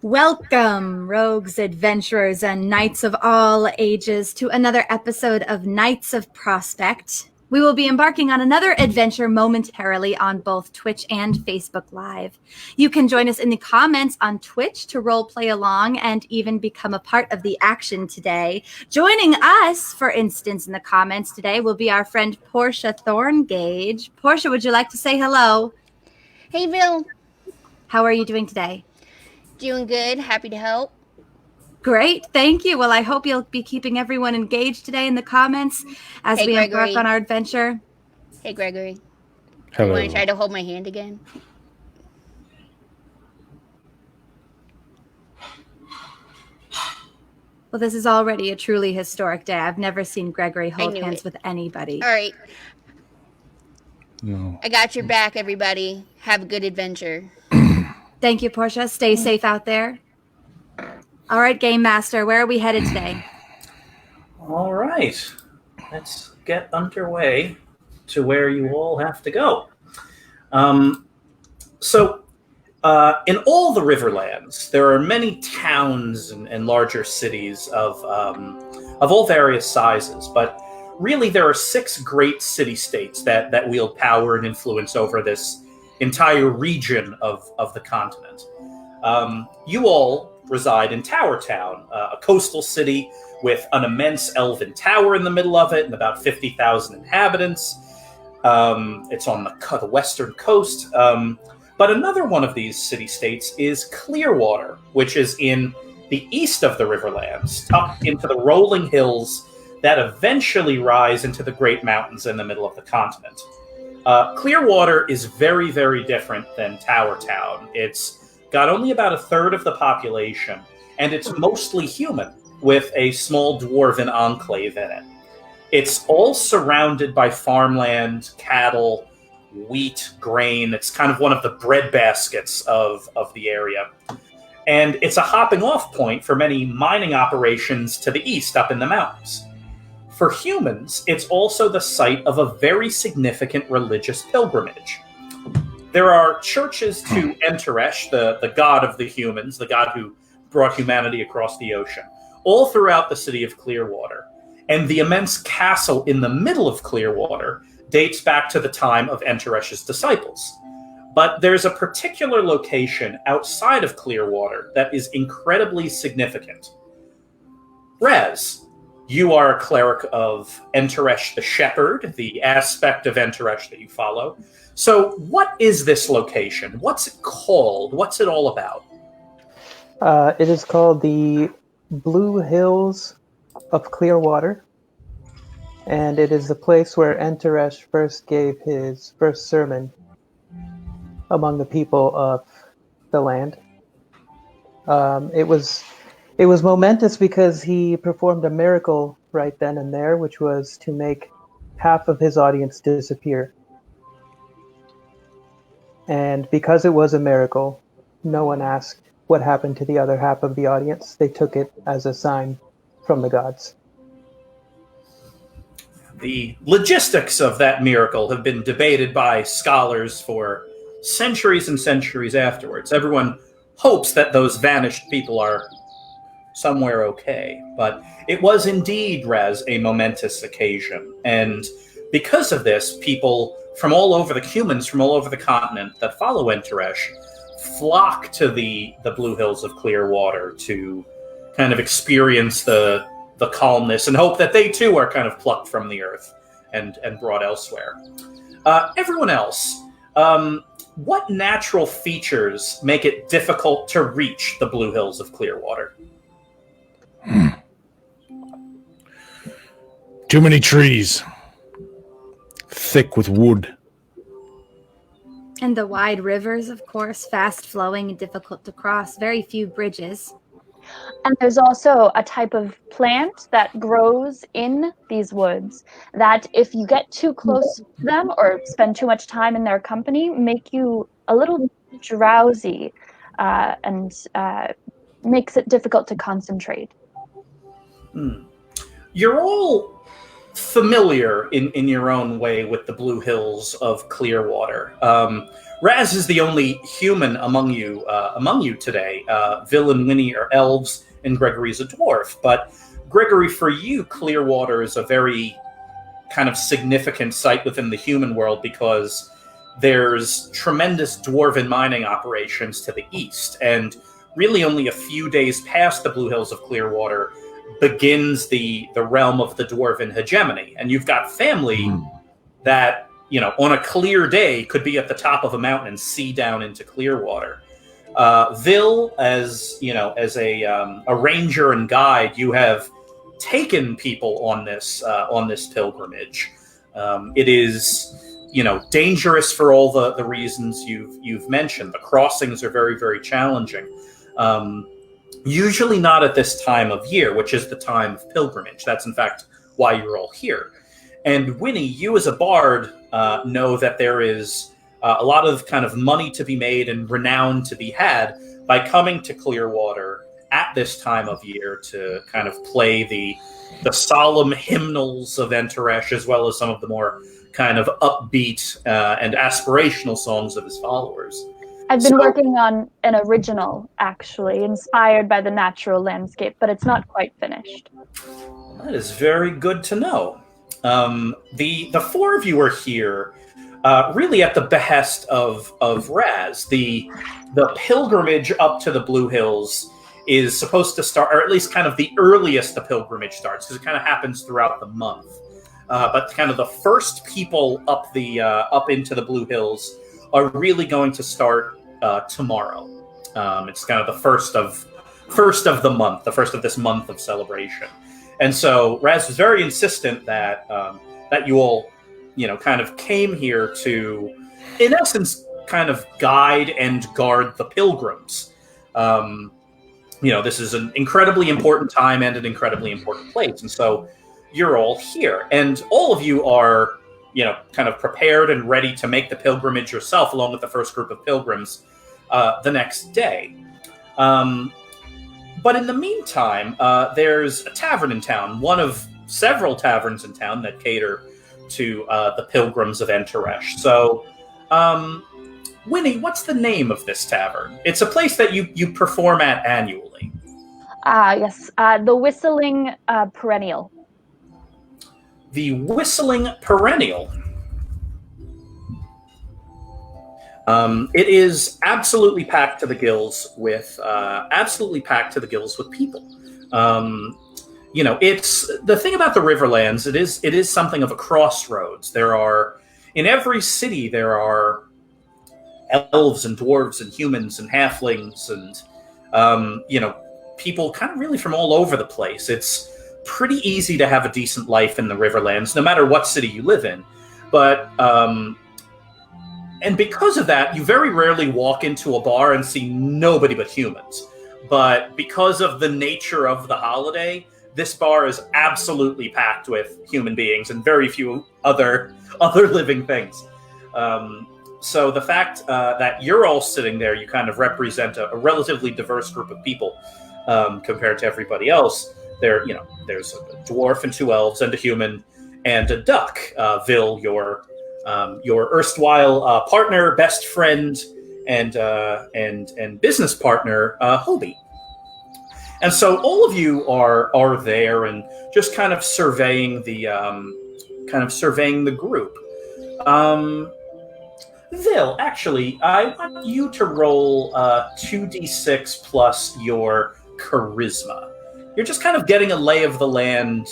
Welcome, rogues, adventurers, and knights of all ages, to another episode of Knights of Prospect. We will be embarking on another adventure momentarily on both Twitch and Facebook Live. You can join us in the comments on Twitch to role play along and even become a part of the action today. Joining us, for instance, in the comments today will be our friend Portia Thorngage. Portia, would you like to say hello? Hey, Bill. How are you doing today? Doing good. Happy to help. Great, thank you. Well, I hope you'll be keeping everyone engaged today in the comments as we embark on our adventure. Hey, Gregory. Hello. You want to try to hold my hand again? Well, this is already a truly historic day. I've never seen Gregory hold hands with anybody. All right. No. I got your back, everybody. Have a good adventure. Thank you, Portia. Stay safe out there. All right, Game Master, where are we headed today? All right. Let's get underway to where you all have to go. In all the Riverlands, there are many towns and larger cities of all various sizes, but really there are 6 great city-states that wield power and influence over this entire region of the continent. You all reside in Tower Town, a coastal city with an immense elven tower in the middle of it and about 50,000 inhabitants. It's on the western coast. But another one of these city-states is Clearwater, which is in the east of the Riverlands, tucked into the rolling hills that eventually rise into the Great Mountains in the middle of the continent. Clearwater is very, very different than Tower Town. It's got only about a third of the population, and it's mostly human, with a small dwarven enclave in it. It's all surrounded by farmland, cattle, wheat, grain. It's kind of one of the breadbaskets of the area. And it's a hopping off point for many mining operations to the east, up in the mountains. For humans, it's also the site of a very significant religious pilgrimage. There are churches to Enteresh, the god of the humans, the god who brought humanity across the ocean, all throughout the city of Clearwater. And the immense castle in the middle of Clearwater dates back to the time of Enteresh's disciples. But there's a particular location outside of Clearwater that is incredibly significant. Rez, you are a cleric of Enteresh the Shepherd, the aspect of Enteresh that you follow. So what is this location? What's it called? What's it all about? It is called the Blue Hills of Clearwater, and it is the place where Enteresh first gave his first sermon among the people of the land. It was momentous because he performed a miracle right then and there, which was to make half of his audience disappear. And because it was a miracle, no one asked what happened to the other half of the audience. They took it as a sign from the gods. The logistics of that miracle have been debated by scholars for centuries and centuries afterwards. Everyone hopes that those vanished people are somewhere okay, but it was indeed, Raz, a momentous occasion. And because of this, people from all over the continent that follow Enteresh flock to the Blue Hills of Clearwater to kind of experience the calmness and hope that they too are kind of plucked from the earth and brought elsewhere. Everyone else, what natural features make it difficult to reach the Blue Hills of Clearwater? Too many trees. Thick with wood. And the wide rivers, of course, fast-flowing and difficult to cross. Very few bridges. And there's also a type of plant that grows in these woods that if you get too close to them or spend too much time in their company, make you a little drowsy and makes it difficult to concentrate. You're all familiar in your own way with the Blue Hills of Clearwater. Raz is the only human among you today. Vil and Winnie are elves, and Gregory's a dwarf. But Gregory, for you, Clearwater is a very kind of significant site within the human world because there's tremendous dwarven mining operations to the east, and really only a few days past the Blue Hills of Clearwater begins the realm of the dwarven hegemony. And you've got family that, on a clear day could be at the top of a mountain and see down into Clearwater. Vil, as a ranger and guide, you have taken people on this pilgrimage. It is dangerous for all the reasons you've mentioned. The crossings are very, very challenging. Usually not at this time of year, which is the time of pilgrimage. That's in fact why you're all here. And Winnie, you as a bard know that there is a lot of kind of money to be made and renown to be had by coming to Clearwater at this time of year to kind of play the solemn hymnals of Enteresh, as well as some of the more kind of upbeat and aspirational songs of his followers. I've been working on an original, actually, inspired by the natural landscape, but it's not quite finished. That is very good to know. The four of you are here really at the behest of Raz. The pilgrimage up to the Blue Hills is supposed to start, or at least kind of the earliest the pilgrimage starts, because it kind of happens throughout the month. But kind of the first people up into the Blue Hills are really going to start tomorrow. It's kind of the first of the month, the first of this month of celebration. And so Raz was very insistent that you all, kind of came here to, in essence, kind of guide and guard the pilgrims. This is an incredibly important time and an incredibly important place. And so you're all here. And all of you are, kind of prepared and ready to make the pilgrimage yourself, along with the first group of pilgrims the next day. But in the meantime, there's a tavern in town, one of several taverns in town that cater to the pilgrims of Enteresh. So, Winnie, what's the name of this tavern? It's a place that you perform at annually. Yes, the Whistling Perennial. The Whistling Perennial. It is absolutely packed to the gills with people. It's the thing about the Riverlands. It is something of a crossroads. In every city there are elves and dwarves and humans and halflings and people kind of really from all over the place. It's pretty easy to have a decent life in the Riverlands, no matter what city you live in. But and because of that, you very rarely walk into a bar and see nobody but humans. But because of the nature of the holiday, this bar is absolutely packed with human beings and very few other living things. So the fact that you're all sitting there, you kind of represent a relatively diverse group of people compared to everybody else. There's a dwarf and two elves and a human and a duck. Vil, your erstwhile partner, best friend, and business partner, Hobie. And so all of you are there and just kind of surveying the group. Vil, actually, I want you to roll 2d6 plus your charisma. You're just kind of getting a lay of the land.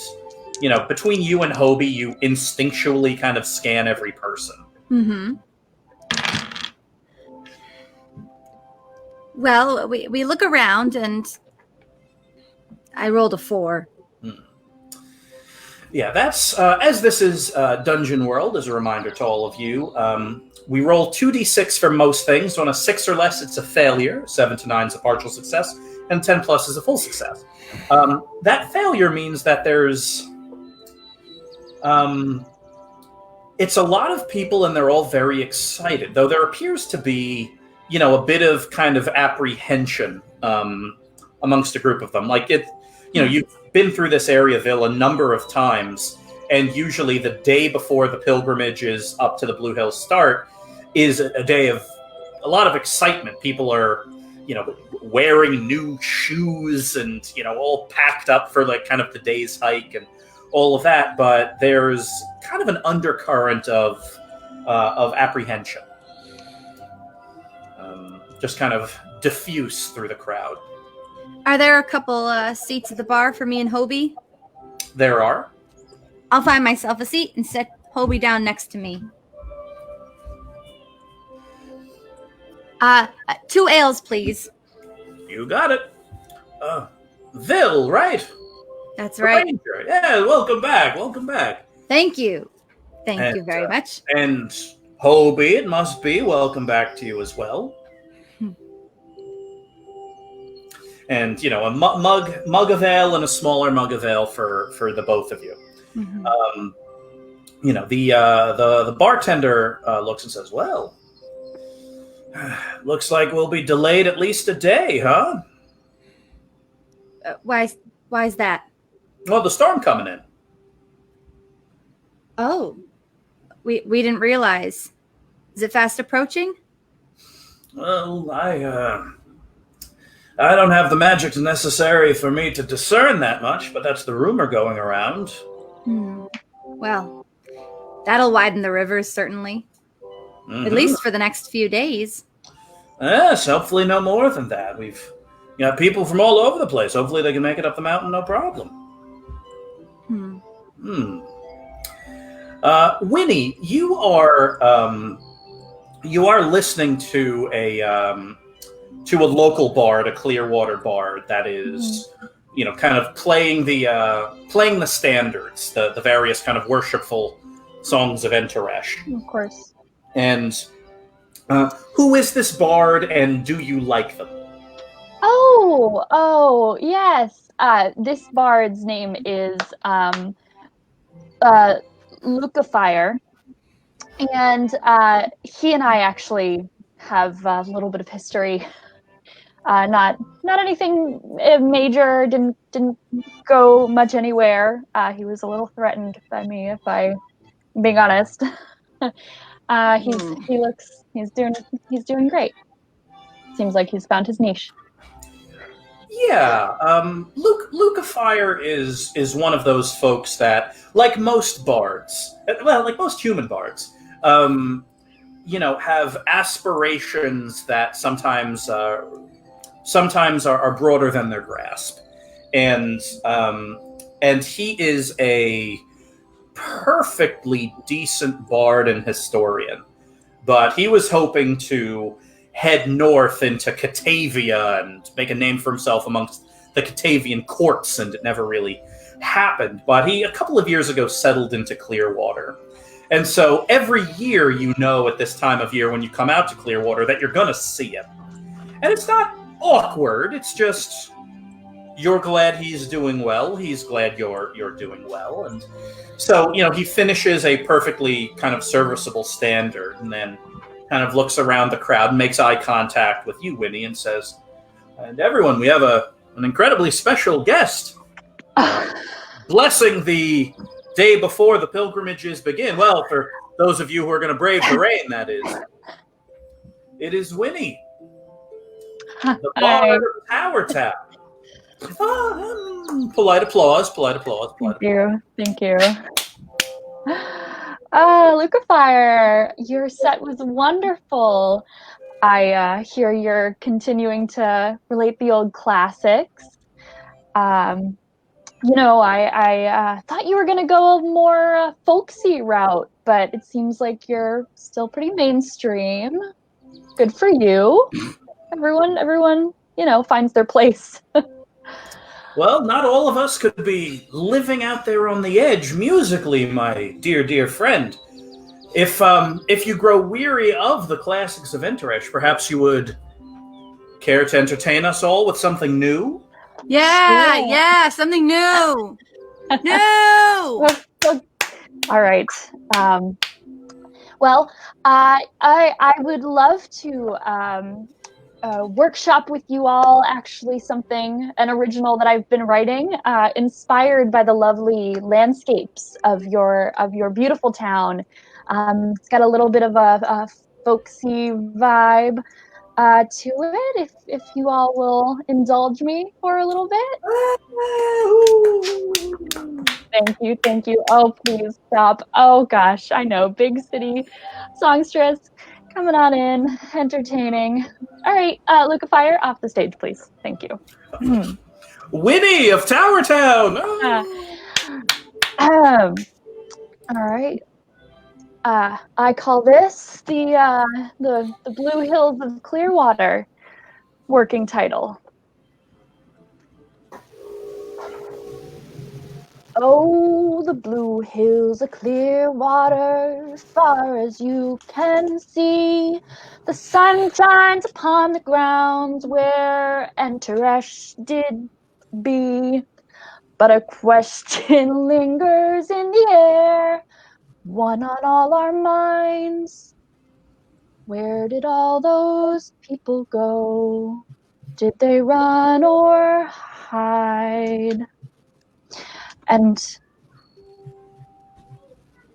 Between you and Hobie, you instinctually kind of scan every person. Mm-hmm. Well, we look around, and I rolled a 4. Yeah, that's as this is Dungeon World. As a reminder to all of you, we roll 2d6 for most things. On a 6 or less, it's a failure. 7 to 9 is a partial success, and 10 plus is a full success. That failure means that there's it's a lot of people, and they're all very excited. Though there appears to be, a bit of kind of apprehension amongst a group of them. Like you've been through this area, Vil, a number of times, and usually the day before the pilgrimages up to the Blue Hills start is a day of a lot of excitement. People are, wearing new shoes and, all packed up for like kind of the day's hike and all of that. But there's kind of an undercurrent of apprehension, just kind of diffuse through the crowd. Are there a couple seats at the bar for me and Hobie? There are. I'll find myself a seat and sit Hobie down next to me. 2 ales, please. You got it. Vil, right? That's right. Ranger. Yeah, welcome back. Welcome back. Thank you. Thank you very much. And Hobie, it must be. Welcome back to you as well. And, a mug of ale and a smaller mug of ale for the both of you. Mm-hmm. The bartender looks and says, well, looks like we'll be delayed at least a day, huh? Why's that? Well, the storm coming in. Oh, we didn't realize. Is it fast approaching? Well, I don't have the magic necessary for me to discern that much, but that's the rumor going around. Well, that'll widen the rivers, certainly. Mm-hmm. At least for the next few days. Yes, hopefully no more than that. We've got people from all over the place. Hopefully they can make it up the mountain, no problem. Winnie, you are listening to a local bard, a Clearwater bard that is, kind of playing the standards, the various kind of worshipful songs of Enteresh. Of course. And who is this bard, and do you like them? Oh, yes. This bard's name is Lucafire, and he and I actually have a little bit of history. Not anything major. Didn't go much anywhere. He was a little threatened by me, if I'm being honest. He's doing great. Seems like he's found his niche. Yeah, Lucafire is one of those folks that, like most bards, like most human bards, have aspirations that sometimes are broader than their grasp, and he is a perfectly decent bard and historian, but he was hoping to head north into Catavia and make a name for himself amongst the Catavian courts, and it never really happened. But he, a couple of years ago, settled into Clearwater. And so every year, at this time of year when you come out to Clearwater, that you're going to see him. And it's not awkward. It's just you're glad he's doing well. He's glad you're doing well. And so, he finishes a perfectly kind of serviceable standard and then kind of looks around the crowd and makes eye contact with you, Winnie, and says, and everyone, we have an incredibly special guest blessing the day before the pilgrimages begin. Well, for those of you who are going to brave the rain, that is. It is Winnie, the bard of Tower Tap. Polite applause. Thank you. Lucafire, your set was wonderful. I hear you're continuing to relate the old classics. I thought you were going to go a more folksy route, but it seems like you're still pretty mainstream. Good for you. Everyone, finds their place. Well, not all of us could be living out there on the edge musically, my dear friend. If you grow weary of the classics of Enteresh, perhaps you would care to entertain us all with something new? Yeah, something new. No. All right. Well, I would love to workshop with you all actually an original that I've been writing, inspired by the lovely landscapes of your beautiful town. It's got a little bit of a folksy vibe to it. If you all will indulge me for a little bit. Thank you. Oh, please stop. Oh gosh, I know, big city songstress coming on in, entertaining. All right, Luca Fire, off the stage, please. Thank you. Winnie of Tower Town. All right. I call this the Blue Hills of Clearwater. Working title. Oh, the blue hills of Clearwater, far as you can see. The sun shines upon the grounds where Enteresh did be. But a question lingers in the air, one on all our minds. Where did all those people go? Did they run or hide? And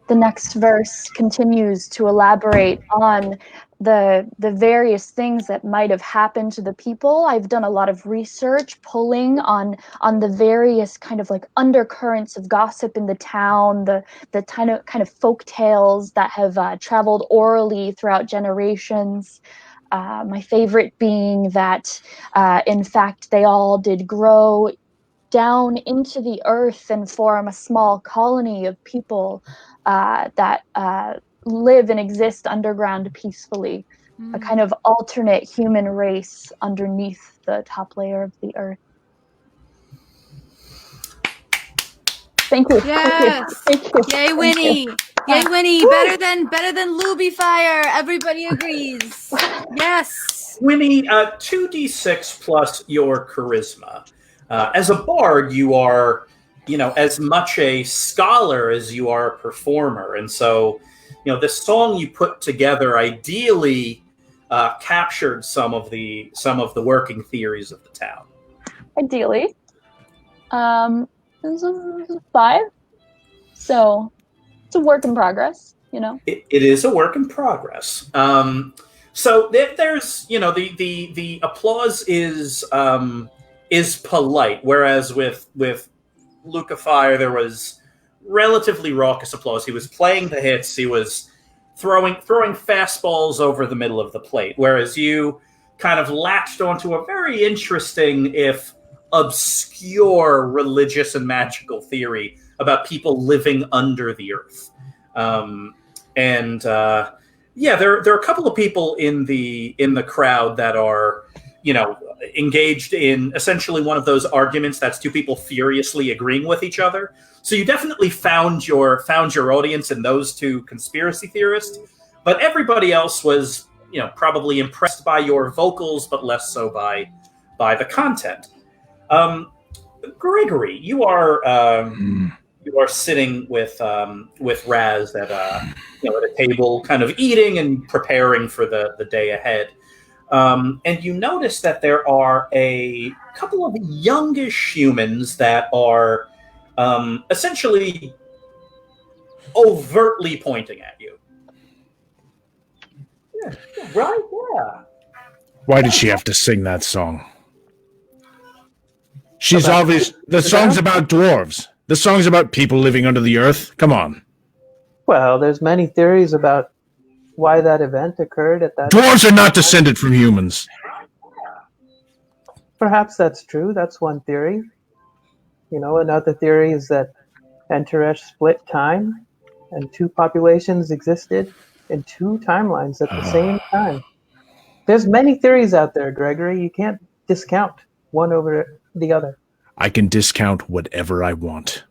the next verse continues to elaborate on the various things that might have happened to the people. I've done a lot of research pulling on the various kind of like undercurrents of gossip in the town, the kind of folk tales that have traveled orally throughout generations. My favorite being that, in fact, they all did grow down into the earth and form a small colony of people that live and exist underground peacefully, a kind of alternate human race underneath the top layer of the earth. Thank you. Yes. Thank you. Yay, Winnie. Yay, Winnie. Better than Luby Fire. Everybody agrees. Yes. Winnie, 2d6 plus your charisma. As a bard, you are, as much a scholar as you are a performer. And so, this song you put together ideally captured some of the working theories of the town. Ideally. This is 5. So it's a work in progress, It is a work in progress. So there's, the applause is polite, whereas with Luca Fire there was relatively raucous applause. He was playing the hits. He was throwing fastballs over the middle of the plate, whereas you kind of latched onto a very interesting, if obscure, religious and magical theory about people living under the earth. There are a couple of people in the crowd that are, engaged in essentially one of those arguments that's two people furiously agreeing with each other. So you definitely found your audience in those two conspiracy theorists, but everybody else was, probably impressed by your vocals, but less so by the content. Gregory, you are sitting with Raz at a table, kind of eating and preparing for the day ahead. And you notice that there are a couple of youngish humans that are essentially overtly pointing at you. Yeah, right? Yeah. Why did she have to sing that song? She's obvious. The song's about dwarves. The song's about people living under the earth. Come on. Well, there's many theories about why that event occurred at that. Dwarves are not descended from humans. Perhaps that's true. That's one theory. Another theory is that Enteresh split time, and two populations existed in two timelines at the same time. There's many theories out there, Gregory. You can't discount one over the other. I can discount whatever I want.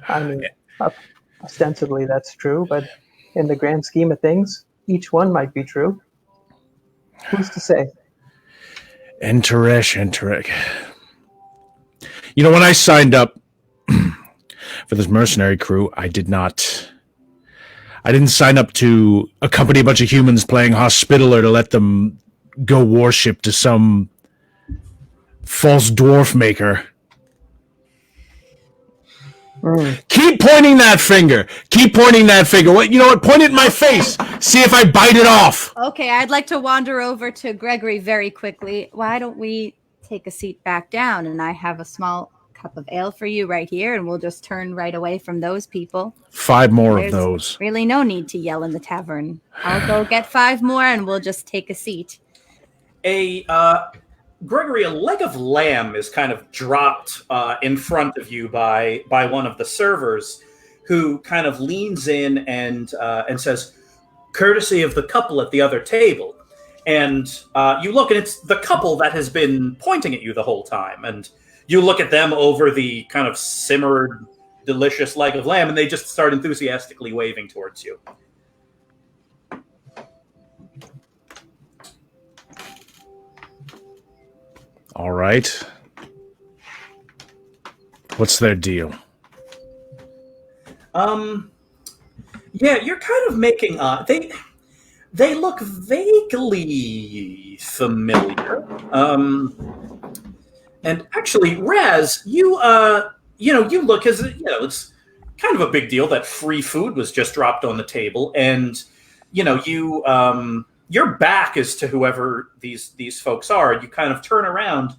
I mean, ostensibly that's true, but in the grand scheme of things, each one might be true. Who's to say? Enteresh. When I signed up for this mercenary crew, I didn't sign up to accompany a bunch of humans playing Hospitaller to let them go worship to some false dwarf maker. Keep pointing that finger. Keep pointing that finger. What? You know what? Point it in my face. See if I bite it off. Okay, I'd like to wander over to Gregory very quickly. Why don't we take a seat back down? And I have a small cup of ale for you right here, and we'll just turn right away from those people. 5 more There's of those. Really no need to yell in the tavern. I'll go get 5 more, and we'll just take a seat. Gregory, a leg of lamb is kind of dropped in front of you by one of the servers, who kind of leans in and says, "Courtesy of the couple at the other table." And you look, and it's the couple that has been pointing at you the whole time. And you look at them over the kind of simmered, delicious leg of lamb, and they just start enthusiastically waving towards you. All right. What's their deal? Yeah, you're kind of making they look vaguely familiar. And actually, Raz, you look as it's kind of a big deal that free food was just dropped on the table, and your back is to whoever these folks are. You kind of turn around,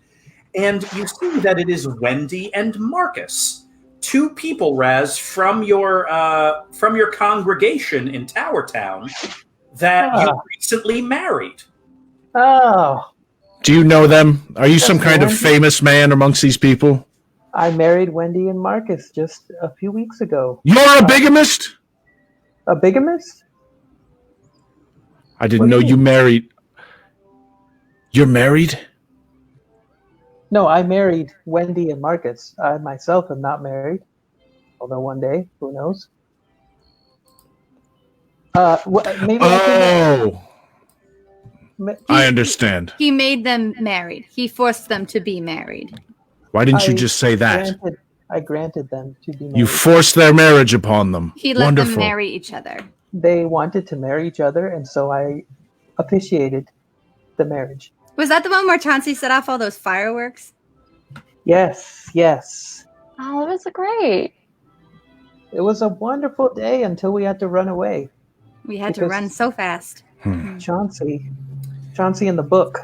and you see that it is Wendy and Marcus, 2 people, Raz, from your congregation in Tower Town that you recently married. Oh, Do you know them? Are you some kind of famous man amongst these people? I married Wendy and Marcus just a few weeks ago. You're a bigamist? A bigamist? I didn't know you married. You're married? No, I married Wendy and Marcus. I myself am not married. Although one day, who knows? Maybe I understand. He made them married. He forced them to be married. Why didn't you just say that? I granted them to be married. You forced their marriage upon them. He let Wonderful. them marry each other. They wanted to marry each other, and so I officiated the marriage. Was that the one where Chauncey set off all those fireworks? Yes. Oh, it was great. It was a wonderful day until we had to run away. We had to run so fast. Chauncey in the book.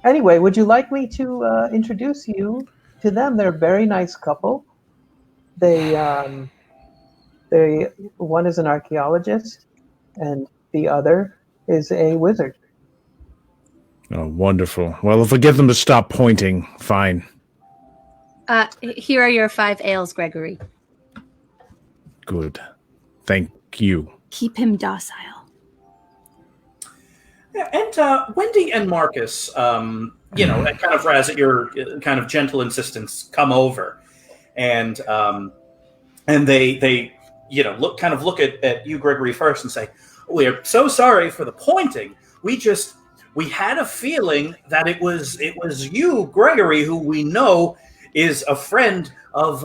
Anyway, would you like me to introduce you to them? They're a very nice couple. They one is an archaeologist, and the other is a wizard. Oh, wonderful. Well, if I get them to stop pointing, fine. Here are your 5 ales, Gregory. Good. Thank you. Keep him docile. Yeah, and Wendy and Marcus, kind of Raz, at your kind of gentle insistence, come over, and they look at you, Gregory, first, and say, "We're so sorry for the pointing. We had a feeling that it was you, Gregory, who we know is a friend of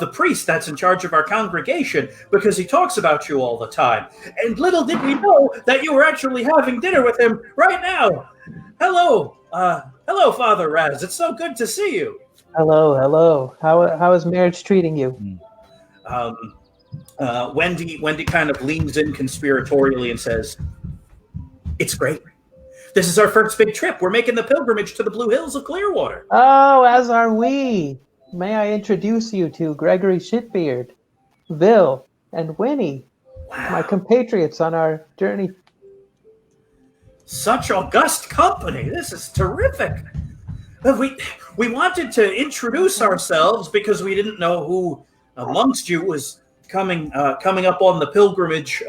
the priest that's in charge of our congregation, because he talks about you all the time. And little did we know that you were actually having dinner with him right now. Hello, Father Raz. It's so good to see you." Hello. How is marriage treating you? Wendy kind of leans in conspiratorially and says, "It's great. This is our first big trip. We're making the pilgrimage to the Blue Hills of Clearwater." Oh, as are we. May I introduce you to Gregory Shitbeard, Vil, and Winnie, my compatriots on our journey. Such august company. This is terrific. We wanted to introduce ourselves because we didn't know who amongst you was coming up on the pilgrimage.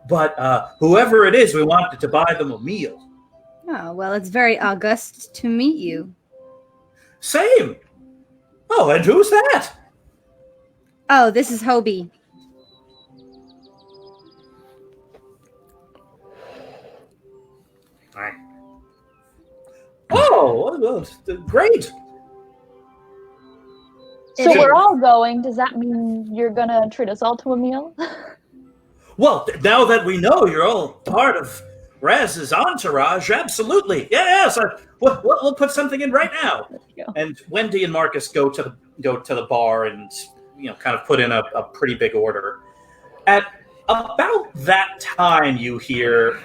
But whoever it is, we wanted to buy them a meal. Oh, well, it's very august to meet you. Same. Oh, and who's that? Oh, this is Hobie. Hi. Oh, great. So we're all going. Does that mean you're gonna treat us all to a meal? Well, now that we know you're all part of Raz's entourage, absolutely. Yes, we'll put something in right now. And Wendy and Marcus go to the bar and kind of put in a pretty big order. At about that time, you hear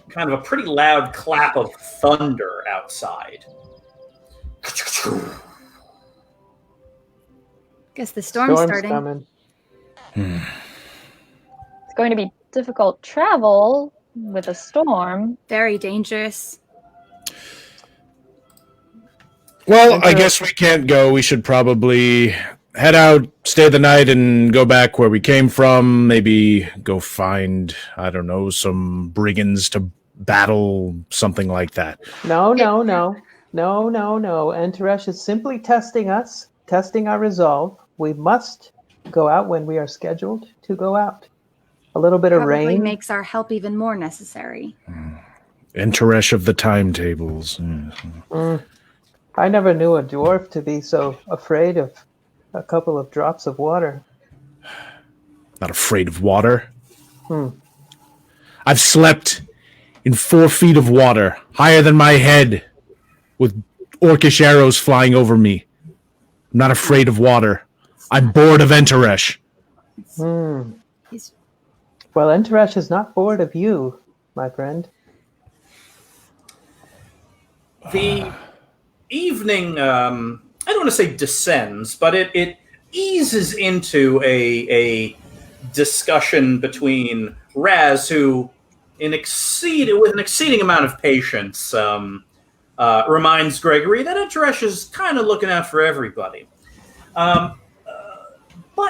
kind of a pretty loud clap of thunder outside. Guess the storm's starting. Coming. It's going to be difficult travel with a storm. Very dangerous. Well, I guess we can't go. We should probably head out, stay the night, and go back where we came from. Maybe go find, I don't know, some brigands to battle, something like that. No. Enteresh is simply testing us, testing our resolve. We must go out when we are scheduled to go out. A little bit of Probably rain makes our help even more necessary. Enteresh of the timetables. I never knew a dwarf to be so afraid of a couple of drops of water. Not afraid of water. I've slept in 4 feet of water, higher than my head, with orcish arrows flying over me. I'm not afraid of water. I'm bored of Enteresh. Well, Enteresh is not bored of you, my friend. The evening, I don't want to say descends, but it eases into a discussion between Raz, who with an exceeding amount of patience, reminds Gregory that Enteresh is kind of looking out for everybody. But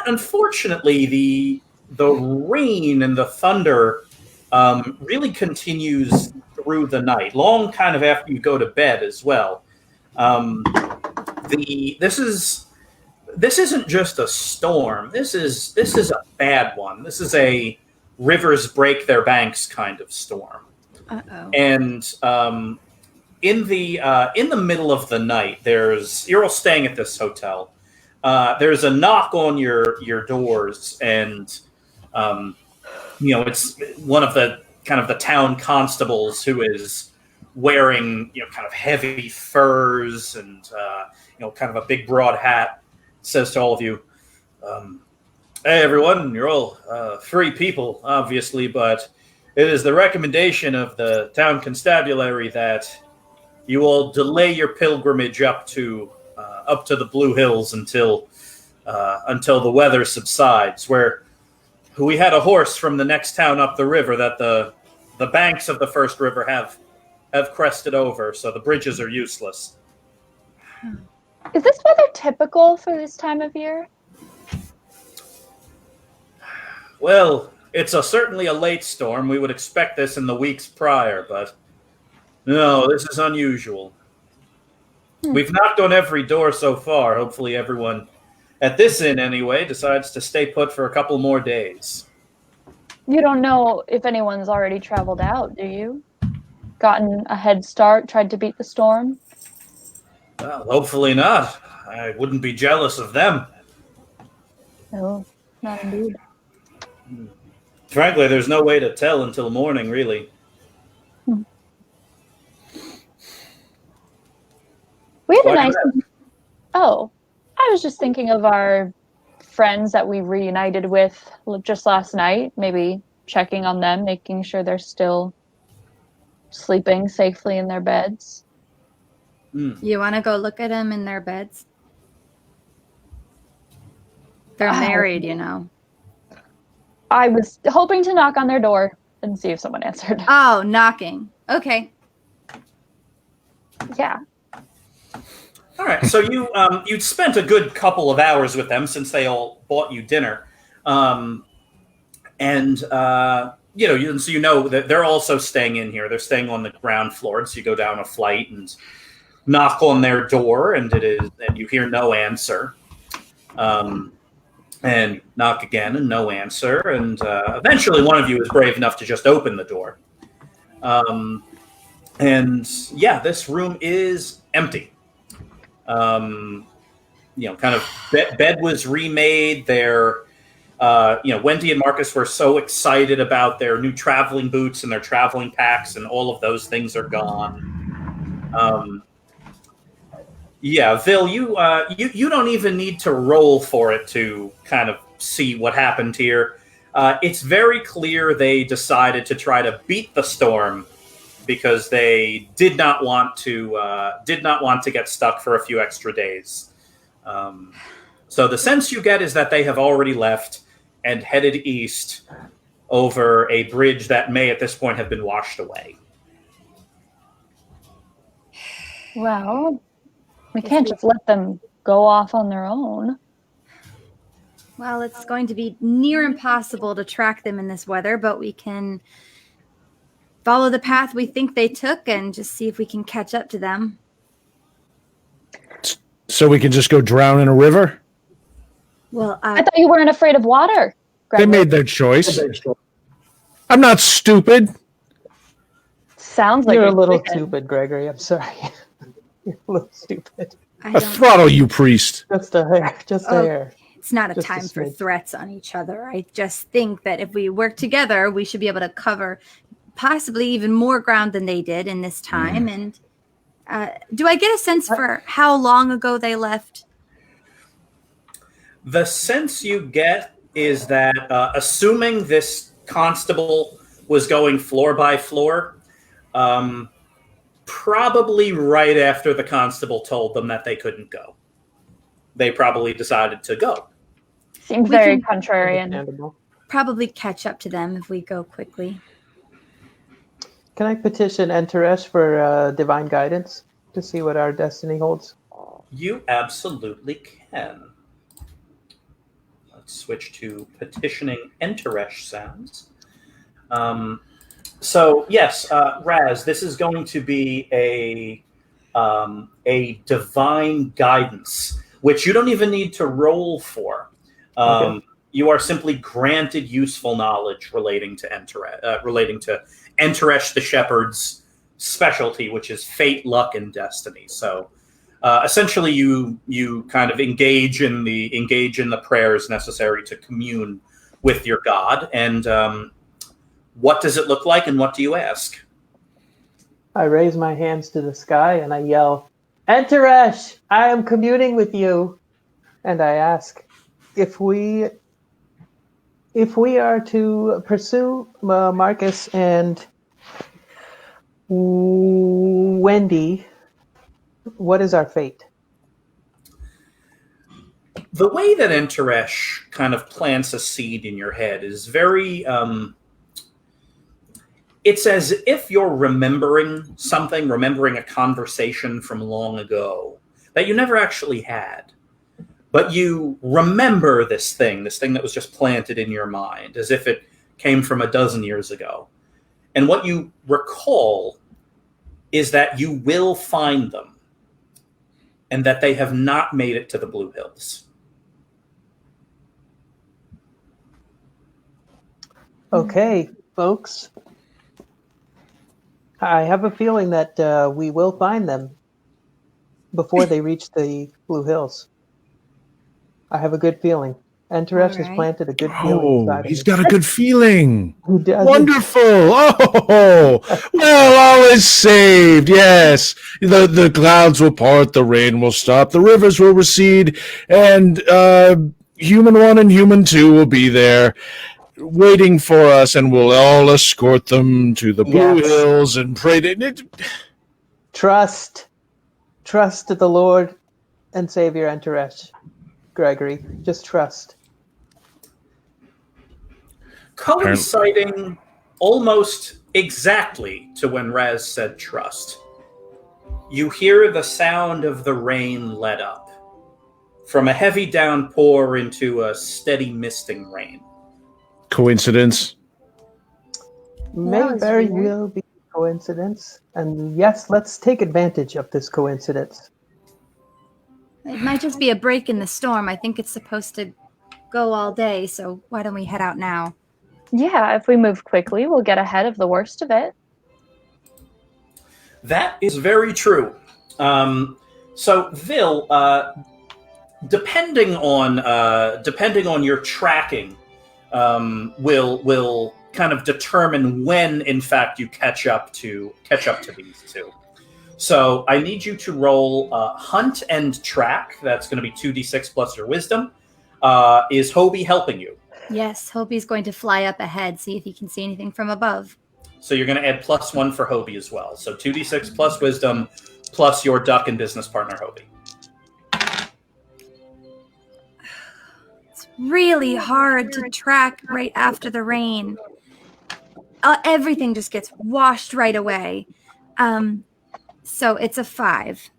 unfortunately, the rain and the thunder really continues through the night, long kind of after you go to bed as well. This isn't just a storm. This is a bad one. This is a rivers break their banks kind of storm. Uh-oh. And in the middle of the night, you're all staying at this hotel. There's a knock on your doors, and it's one of the kind of the town constables who is wearing kind of heavy furs and kind of a big broad hat. Says to all of you, "Hey everyone, you're all free people, obviously, but it is the recommendation of the town constabulary that you all delay your pilgrimage up to the Blue Hills until the weather subsides. Where we had a horse from the next town up the river that the banks of the first river have crested over, so the bridges are useless." Is this weather typical for this time of year? Well, it's certainly a late storm. We would expect this in the weeks prior, but no, this is unusual. We've knocked on every door so far. Hopefully everyone, at this inn anyway, decides to stay put for a couple more days. You don't know if anyone's already traveled out, do you? Gotten a head start, tried to beat the storm? Well, hopefully not. I wouldn't be jealous of them. No, not indeed. Frankly, there's no way to tell until morning, really. We had a Why nice... not? Oh, I was just thinking of our friends that we reunited with just last night. Maybe checking on them, making sure they're still sleeping safely in their beds. You want to go look at them in their beds? They're married, you know. I was hoping to knock on their door and see if someone answered. Oh, knocking. Okay. Yeah. All right, so you'd spent a good couple of hours with them since they all bought you dinner, so you know that they're also staying in here. They're staying on the ground floor, so you go down a flight and knock on their door, and you hear no answer, and knock again and no answer, and eventually one of you is brave enough to just open the door, and yeah, this room is empty. Kind of bed was remade. There Wendy and Marcus were so excited about their new traveling boots and their traveling packs, and all of those things are gone. Vil, you don't even need to roll for it to kind of see what happened here. It's very clear they decided to try to beat the storm because they did not want to get stuck for a few extra days. So the sense you get is that they have already left and headed east over a bridge that may at this point have been washed away. Well, we can't just let them go off on their own. Well, it's going to be near impossible to track them in this weather, but we can follow the path we think they took and just see if we can catch up to them. So we can just go drown in a river? Well, I thought you weren't afraid of water. They made their choice. I'm not stupid. Sounds like You're a little stupid, Gregory. I'm sorry. You're a little stupid. I throttle you, priest. Just a hair. Just a hair. It's not a Just time a for smidge. threats on each other. I just think that if we work together, we should be able to cover possibly even more ground than they did in this time. And do I get a sense for how long ago they left? The sense you get is that, assuming this constable was going floor by floor, probably right after the constable told them that they couldn't go, they probably decided to go. Seems very contrarian. Probably catch up to them if we go quickly. Can I petition Enteresh for divine guidance to see what our destiny holds? You absolutely can. Let's switch to petitioning Enteresh sounds. So yes, Raz, this is going to be a divine guidance, which you don't even need to roll for. Okay. You are simply granted useful knowledge relating to Enteresh the Shepherd's specialty, which is fate, luck, and destiny. So essentially, you kind of engage in the prayers necessary to commune with your God. And what does it look like, and what do you ask? I raise my hands to the sky and I yell, Enteresh, I am communing with you. And I ask, if we are to pursue Marcus and Wendy, what is our fate? The way that Enteresh kind of plants a seed in your head is very... it's as if you're remembering something, remembering a conversation from long ago that you never actually had. But you remember this thing that was just planted in your mind, as if it came from a dozen years ago. And what you recall is that you will find them, and that they have not made it to the Blue Hills. Okay, folks. I have a feeling that we will find them before they reach the Blue Hills. I have a good feeling. Enteresh has planted a good feeling inside of me. He's got a good feeling. Who doesn't? Wonderful. Oh, well, all is saved. Yes. The clouds will part, the rain will stop, the rivers will recede, and Human 1 and Human 2 will be there waiting for us, and we'll all escort them to the Blue Hills and pray to... Trust the Lord and Savior Enteresh, Gregory. Just trust. Coinciding almost exactly to when Raz said trust, you hear the sound of the rain let up, from a heavy downpour into a steady misting rain. Coincidence? May very well be coincidence. And yes, let's take advantage of this coincidence. It might just be a break in the storm. I think it's supposed to go all day, so why don't we head out now? Yeah, if we move quickly, we'll get ahead of the worst of it. That is very true. So, Vil, depending on your tracking will kind of determine when, in fact, you catch up to these two. So I need you to roll hunt and track. That's going to be 2d6 plus your wisdom. Is Hobie helping you? Yes, Hobie's going to fly up ahead, see if he can see anything from above. So you're going to add +1 for Hobie as well. So 2d6 plus wisdom plus your duck and business partner, Hobie. It's really hard to track right after the rain. Everything just gets washed right away. So it's a 5.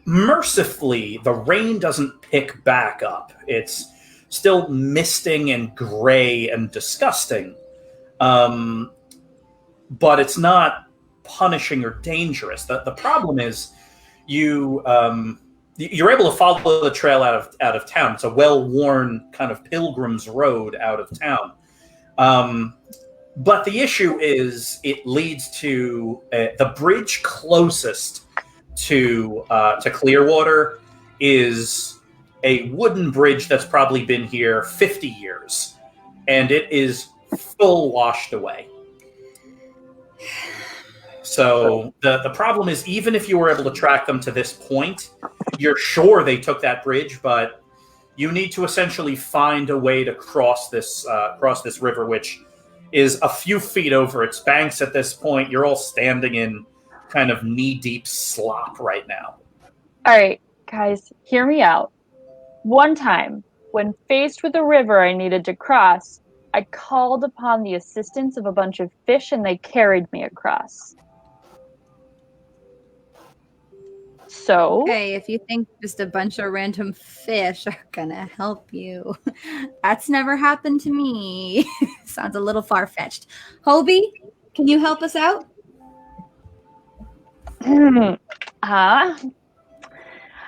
Mercifully, the rain doesn't pick back up. It's still misting and gray and disgusting. But it's not punishing or dangerous. The problem is you're able to follow the trail out of town. It's a well-worn kind of pilgrim's road out of town. But the issue is it leads to the bridge closest to Clearwater is a wooden bridge that's probably been here 50 years, and it is full washed away. So the problem is, even if you were able to track them to this point, you're sure they took that bridge, but you need to essentially find a way to cross this river, which is a few feet over its banks at this point. You're all standing in kind of knee-deep slop right now. All right, guys, hear me out. One time, when faced with a river I needed to cross, I called upon the assistance of a bunch of fish and they carried me across. So... Okay, if you think just a bunch of random fish are gonna help you, that's never happened to me. Sounds a little far-fetched. Hobie, can you help us out?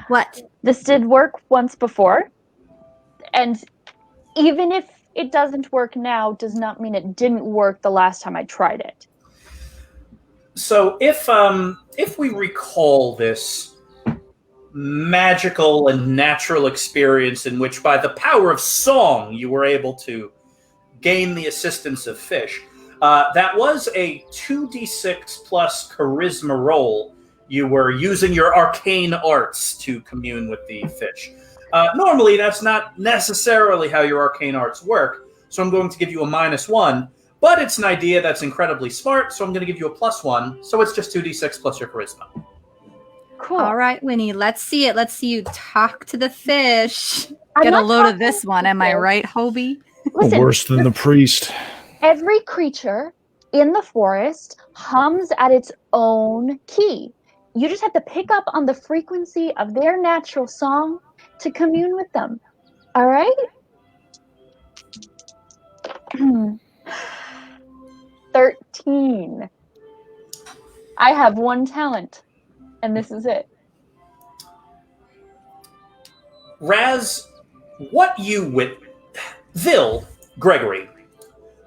What? This did work once before, and even if it doesn't work now, does not mean it didn't work the last time I tried it. So if we recall this magical and natural experience in which, by the power of song, you were able to gain the assistance of fish, that was a 2d6 plus charisma roll. You were using your arcane arts to commune with the fish. Normally, that's not necessarily how your arcane arts work, so I'm going to give you a -1, but it's an idea that's incredibly smart, so I'm going to give you a +1, so it's just 2d6 plus your charisma. Cool. All right, Winnie, let's see it. Let's see you talk to the fish. Get a load of this one, am I right, Hobie? Listen, Worse than the priest. every creature in the forest hums at its own key. You just have to pick up on the frequency of their natural song to commune with them. All right? 13. I have one talent, and this is it. Raz, Gregory,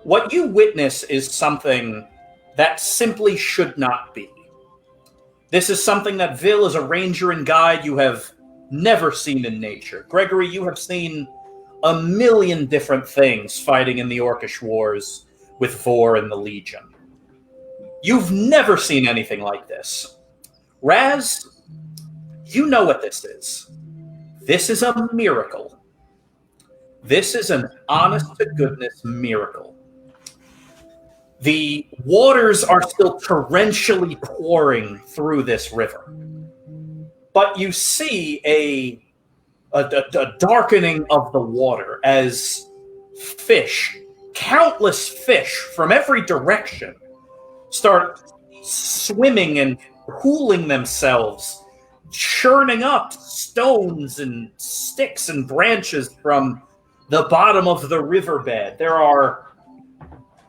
what you witness is something that simply should not be. This is something that Vil, as a ranger and guide, you have never seen in nature. Gregory, you have seen a million different things fighting in the Orcish Wars with Vor and the Legion. You've never seen anything like this. Raz, you know what this is. This is a miracle. This is an honest-to-goodness miracle. The waters are still torrentially pouring through this river. But you see a darkening of the water as fish, countless fish from every direction, start swimming and pooling themselves, churning up stones and sticks and branches from the bottom of the riverbed. There are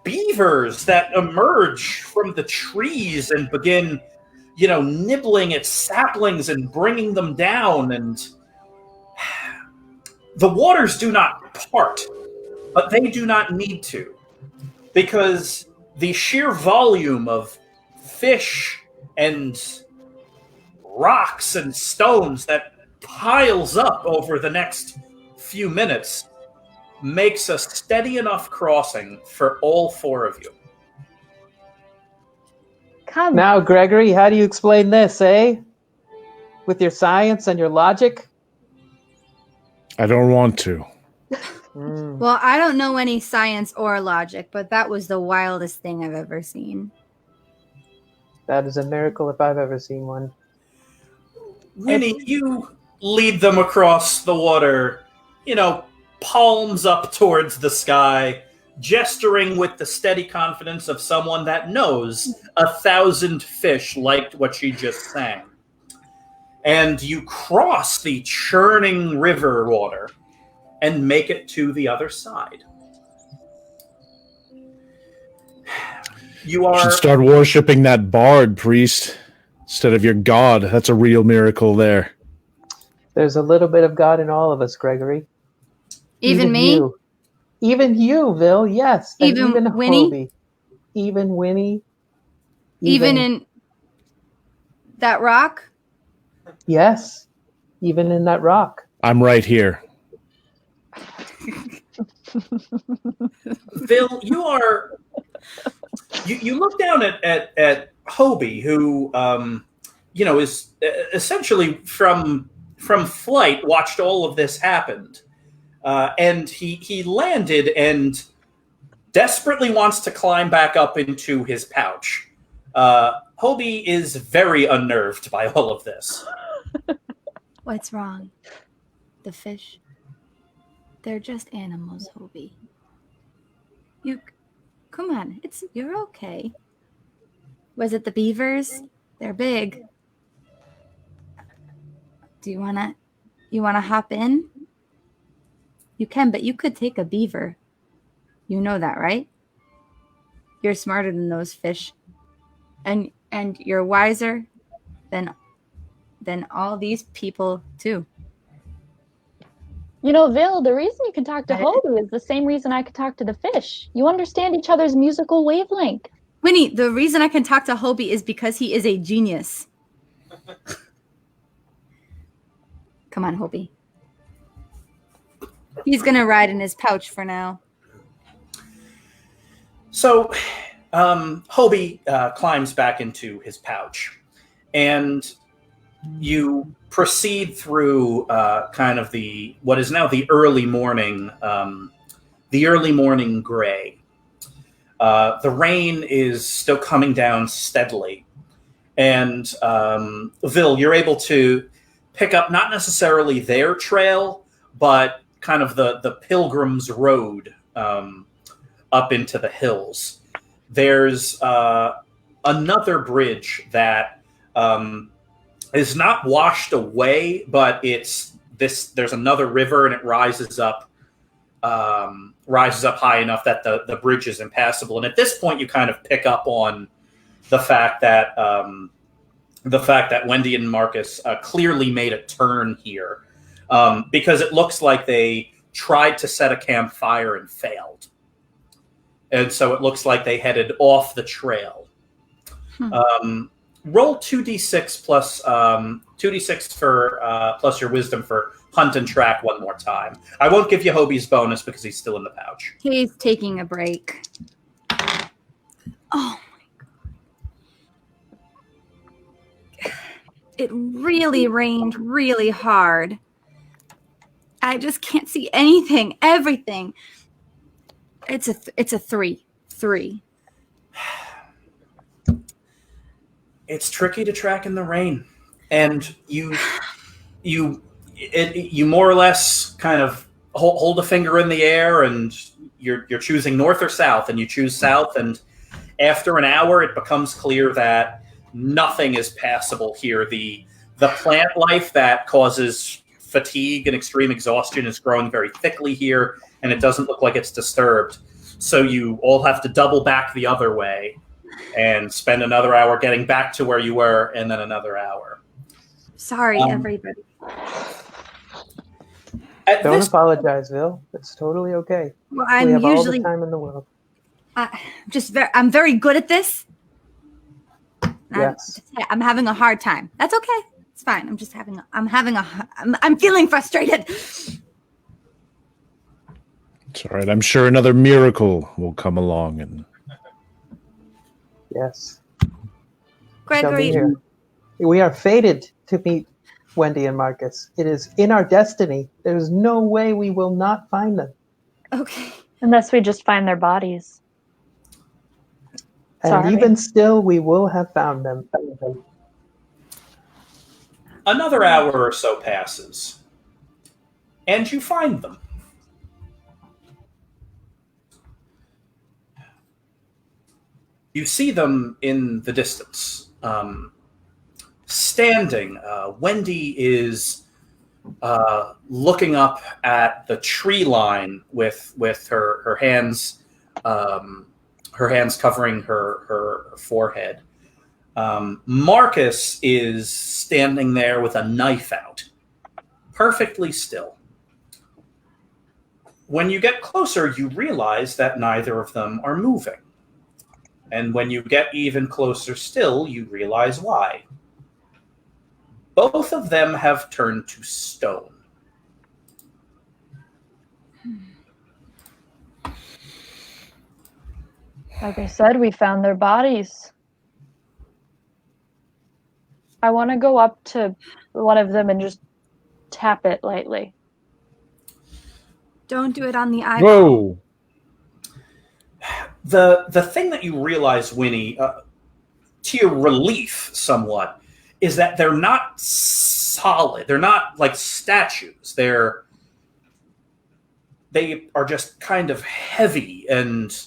beavers that emerge from the trees and begin, nibbling at saplings and bringing them down. And the waters do not part, but they do not need to, because the sheer volume of fish and rocks and stones that piles up over the next few minutes makes a steady enough crossing for all four of you. Come. Now, Gregory, how do you explain this, eh? With your science and your logic? I don't want to. Well, I don't know any science or logic, but that was the wildest thing I've ever seen. That is a miracle if I've ever seen one. Winnie, you lead them across the water, palms up towards the sky, gesturing with the steady confidence of someone that knows 1,000 fish liked what she just sang. And you cross the churning river water and make it to the other side. You You should are start worshipping that bard, priest, instead of your god. That's a real miracle there. There's a little bit of God in all of us, Gregory. Even me? You. Even you, Vil, yes. And Even Winnie? Hobie. Even Winnie. Even in that rock? Yes. Even in that rock. I'm right here. Vil, you look down at Hobie, who is essentially from flight watched all of this happen, and he landed and desperately wants to climb back up into his pouch. Hobie is very unnerved by all of this. What's wrong? The fish? They're just animals, Hobie. Come on, you're okay. Was it the beavers? They're big. Do you wanna hop in? You can, but you could take a beaver. You know that, right? You're smarter than those fish. And you're wiser than all these people too. Vil, the reason you can talk to Hobie is the same reason I could talk to the fish. You understand each other's musical wavelength. Winnie, the reason I can talk to Hobie is because he is a genius. Come on, Hobie. He's going to ride in his pouch for now. So, Hobie climbs back into his pouch, and you proceed through kind of what is now the early morning gray. The rain is still coming down steadily, and Vil, you're able to pick up not necessarily their trail, but kind of the pilgrim's road up into the hills. There's another bridge that is not washed away, but there's another river, and it rises up high enough that the bridge is impassable. And at this point, you kind of pick up on the fact that Wendy and Marcus clearly made a turn here, because it looks like they tried to set a campfire and failed, and so it looks like they headed off the trail. Roll 2d6 plus 2d6 for plus your wisdom for hunt and track one more time. I won't give you Hobie's bonus because he's still in the pouch. He's taking a break. Oh my God. It really rained really hard. I just can't see anything, everything. It's a 3. 3. It's tricky to track in the rain, and you more or less kind of hold a finger in the air, and you're choosing north or south, and you choose south, and after an hour, it becomes clear that nothing is passable here. The plant life that causes fatigue and extreme exhaustion is growing very thickly here, and it doesn't look like it's disturbed. So you all have to double back the other way and spend another hour getting back to where you were, and then another hour. Sorry, everybody. Don't apologize, Vil. It's totally okay. Well, we have all the time in the world. I'm very good at this. Yes. I'm having a hard time. That's okay. It's fine. I'm feeling frustrated. It's all right. I'm sure another miracle will come along. And Yes. Shall be Gregory, here. We are fated to meet Wendy and Marcus. It is in our destiny. There's no way we will not find them. okay. Unless we just find their bodies. And Sorry. even still, we will have found them. Another hour or so passes, and you find them. You see them in the distance. Standing, Wendy is looking up at the tree line with her hands covering her forehead. Marcus is standing there with a knife out, perfectly still. When you get closer, you realize that neither of them are moving. And when you get even closer still, you realize why. Both of them have turned to stone. Like I said, we found their bodies. I want to go up to one of them and just tap it lightly. Don't do it on the eyeball. whoa! The thing that you realize, Winnie, to your relief somewhat, is that they're not solid. They're not like statues. They are just kind of heavy and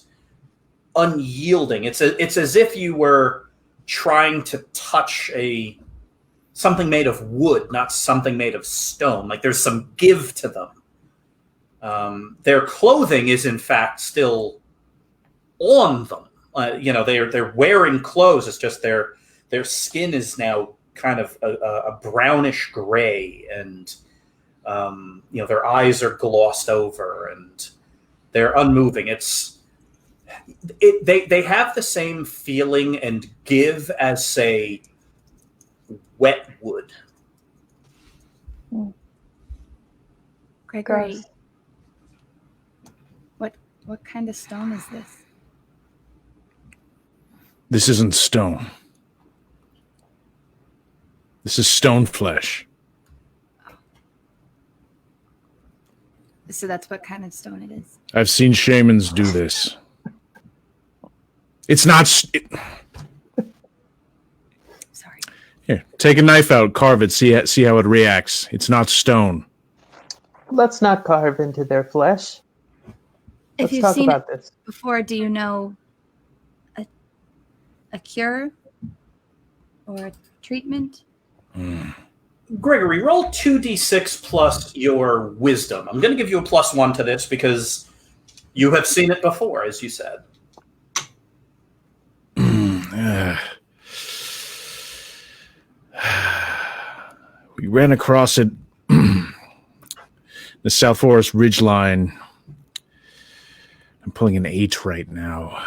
unyielding. It's as if you were trying to touch something made of wood, not something made of stone. Like there's some give to them. Their clothing is in fact still on them. They're wearing clothes. It's just their skin is now kind of a brownish gray, and their eyes are glossed over, and they're unmoving. They have the same feeling and give as, say, wet wood. Gregory, Gross. what kind of stone is this? This isn't stone. This is stone flesh. So that's what kind of stone it is. I've seen shamans do this. It's not. Sorry. Here, take a knife out, carve it, see how it reacts. It's not stone. Let's not carve into their flesh. If Let's you've talk seen about it this. before, do you know a cure or a treatment? Gregory, roll 2d6 plus your wisdom. I'm going to give you a +1 to this because you have seen it before, as you said. We ran across it, the South Forest Ridgeline. I'm pulling an 8 right now.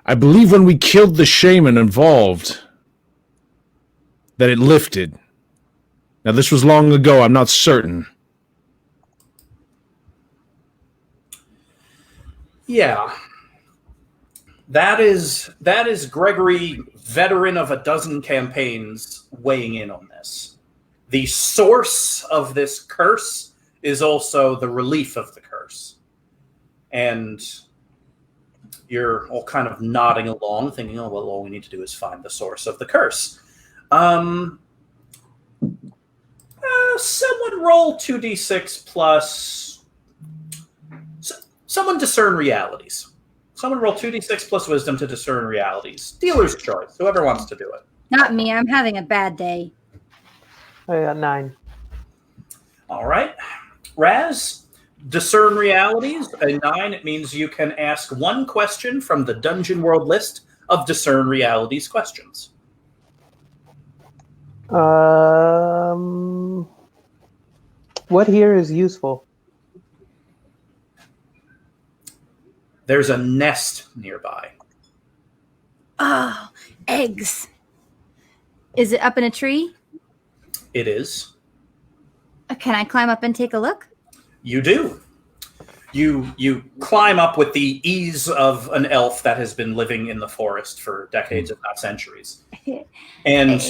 I believe when we killed the shaman involved, that it lifted. Now, this was long ago. I'm not certain. Yeah. That is Gregory, veteran of a dozen campaigns, weighing in on this. The source of this curse is also the relief of the curse. And you're all kind of nodding along, thinking, oh, well, all we need to do is find the source of the curse. Someone roll 2d6 plus... Someone discern realities. Someone roll 2d6 plus wisdom to discern realities. Dealer's choice. Whoever wants to do it. Not me. I'm having a bad day. I got 9. All right. Raz, discern realities. A 9, it means you can ask one question from the Dungeon World list of discern realities questions. What here is useful? There's a nest nearby. Oh, eggs. Is it up in a tree? It is. Can I climb up and take a look? You do. You climb up with the ease of an elf that has been living in the forest for decades, if not centuries. And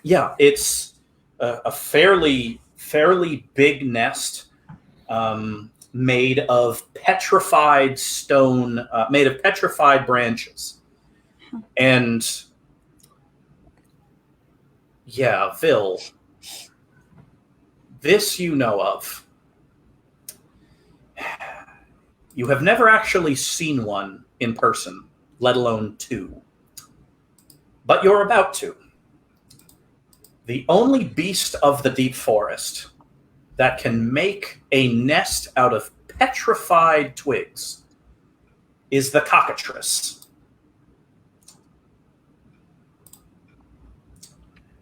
yeah, it's a fairly big nest made of petrified stone, made of petrified branches. And yeah, Vil, this you know of. You have never actually seen one in person, let alone two. But you're about to. The only beast of the deep forest that can make a nest out of petrified twigs is the cockatrice.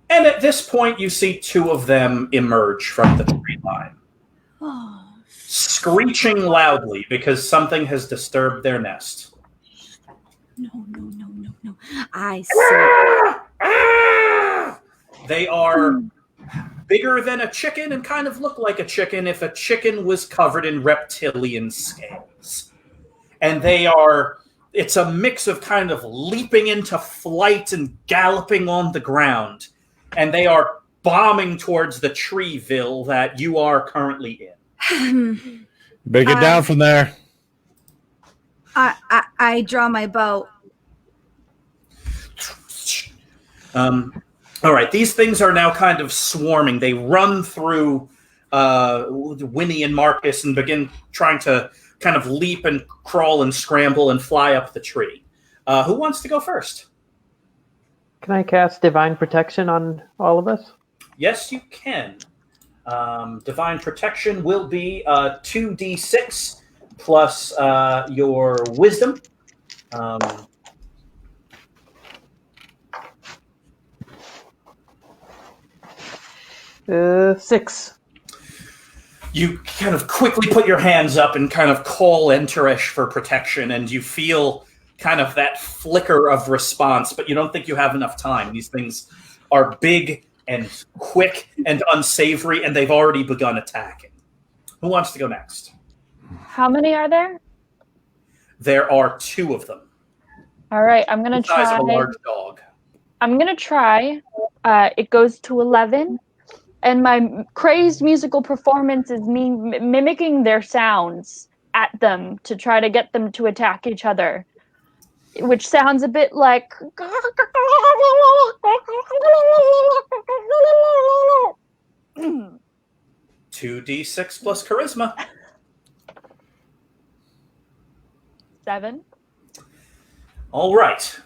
And at this point, you see two of them emerge from the tree line, screeching loudly because something has disturbed their nest. No. I see. They are bigger than a chicken and kind of look like a chicken if a chicken was covered in reptilian scales. And it's a mix of kind of leaping into flight and galloping on the ground. And they are bombing towards the treeville that you are currently in. Better get down from there. I draw my bow. All right, these things are now kind of swarming. They run through Winnie and Marcus and begin trying to kind of leap and crawl and scramble and fly up the tree. Who wants to go first? Can I cast Divine Protection on all of us? Yes, you can. Divine Protection will be 2d6 plus your Wisdom. 6. You kind of quickly put your hands up and kind of call Enteresh for protection, and you feel kind of that flicker of response, but you don't think you have enough time. These things are big and quick and unsavory, and they've already begun attacking. Who wants to go next? How many are there? There are 2 of them. All right, I'm going to try. The size of a large dog. I'm going to try. It goes to 11. And my crazed musical performance is me mimicking their sounds at them to try to get them to attack each other, which sounds a bit like 2d6 plus charisma. 7. All right.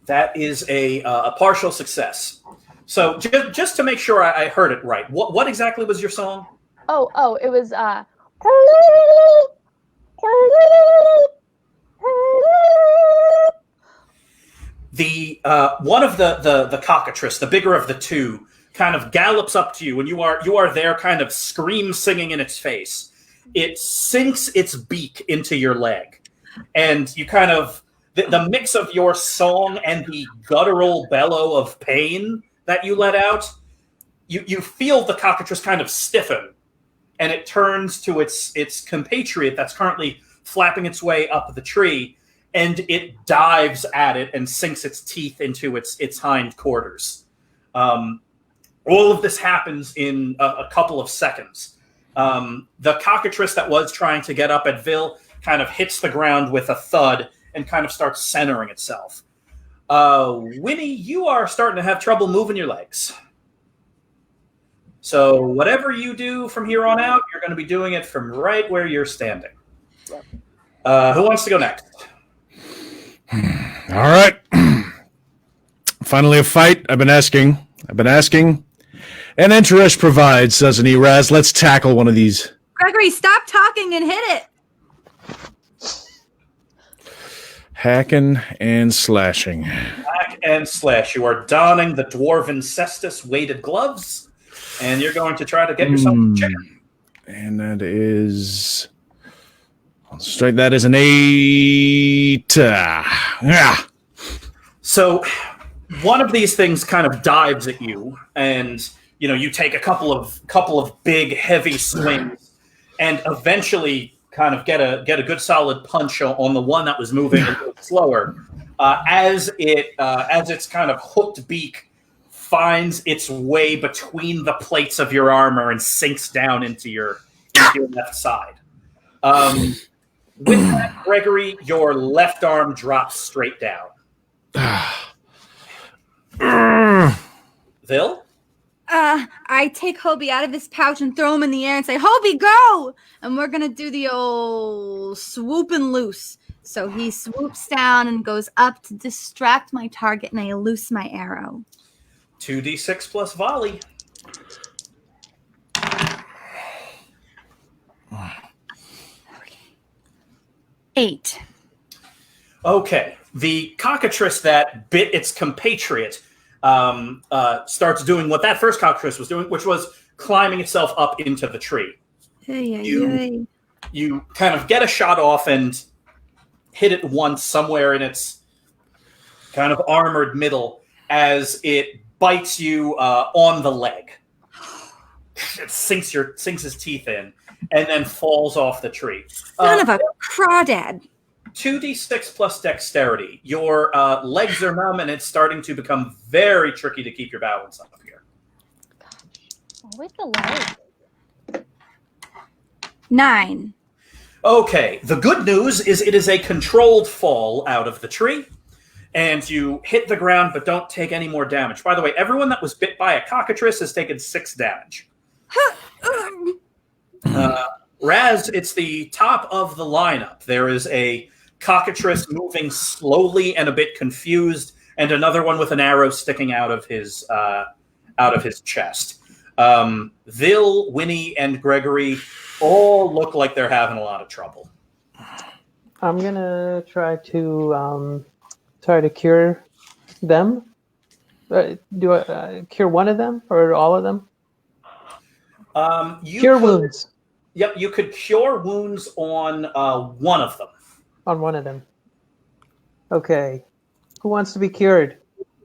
That is a partial success. So just to make sure I heard it right, what exactly was your song? Oh, it was The one of the cockatrice, the bigger of the 2, kind of gallops up to you, and you are there, kind of scream singing in its face. It sinks its beak into your leg, and you kind of the mix of your song and the guttural bellow of pain that you let out, you feel the cockatrice kind of stiffen, and it turns to its compatriot that's currently flapping its way up the tree, and it dives at it and sinks its teeth into its hind quarters. All of this happens in a couple of seconds. The cockatrice that was trying to get up at Vil kind of hits the ground with a thud and kind of starts centering itself. Winnie, you are starting to have trouble moving your legs. So whatever you do from here on out, you're going to be doing it from right where you're standing. Who wants to go next? All right. Finally a fight. I've been asking. And Enteresh provides, doesn't he, Raz? Let's tackle one of these. Gregory, stop talking and hit it. Hacking and slashing. Hack and slash. You are donning the dwarven cestus weighted gloves, and you're going to try to get yourself a chicken. And that is... straight. That is an 8. Yeah. So one of these things kind of dives at you, and you take a couple of big, heavy swings, and eventually kind of get a good solid punch on the one that was moving a little slower. As its kind of hooked beak finds its way between the plates of your armor and sinks down into your left side. With that, Gregory, your left arm drops straight down. Vil? I take Hobie out of his pouch and throw him in the air and say, Hobie, go! And we're going to do the old swoop and loose. So he swoops down and goes up to distract my target, and I loose my arrow. 2d6 plus volley. Eight. Okay. The cockatrice that bit its compatriot starts doing what that first cockatrice was doing, which was climbing itself up into the tree. You kind of get a shot off and hit it once somewhere in its kind of armored middle as it bites you on the leg. It sinks his teeth in and then falls off the tree. Son of a crawdad. 2d6 plus dexterity. Your legs are numb, and it's starting to become very tricky to keep your balance up here. Always the leg. 9. Okay, the good news is it is a controlled fall out of the tree, and you hit the ground but don't take any more damage. By the way, everyone that was bit by a cockatrice has taken 6 damage. Raz, it's the top of the lineup. There is a cockatrice moving slowly and a bit confused, and another one with an arrow sticking out of his chest. Vil, Winnie, and Gregory all look like they're having a lot of trouble. I'm gonna try to cure them. Do I cure one of them or all of them? Cure wounds. Yep, you could cure wounds on one of them. On one of them. Okay. Who wants to be cured?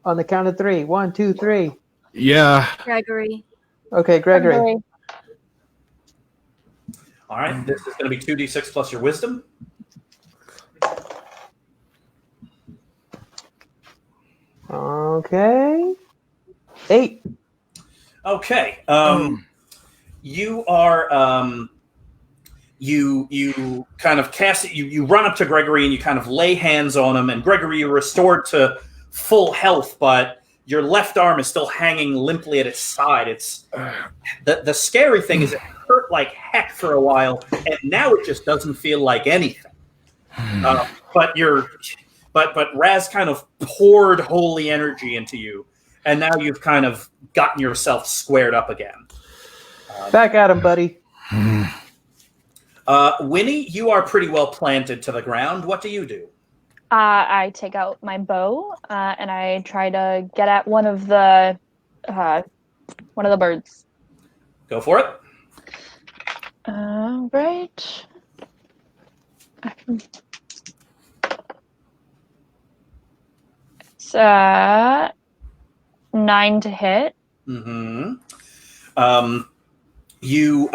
On the count of 3. 1, 2, 3. Yeah. Gregory. Okay, Gregory. All right, this is going to be 2d6 plus your wisdom. Okay. 8. Okay. You are you kind of cast it. You run up to Gregory and you kind of lay hands on him, and Gregory, you're restored to full health, but your left arm is still hanging limply at its side. It's the scary thing is it hurt like heck for a while, and now it just doesn't feel like anything. But Raz kind of poured holy energy into you, and now you've kind of gotten yourself squared up again. Back at him, buddy. Winnie, you are pretty well planted to the ground. What do you do? I take out my bow and I try to get at one of the birds. Go for it. Right. It's 9 to hit. Mm-hmm. You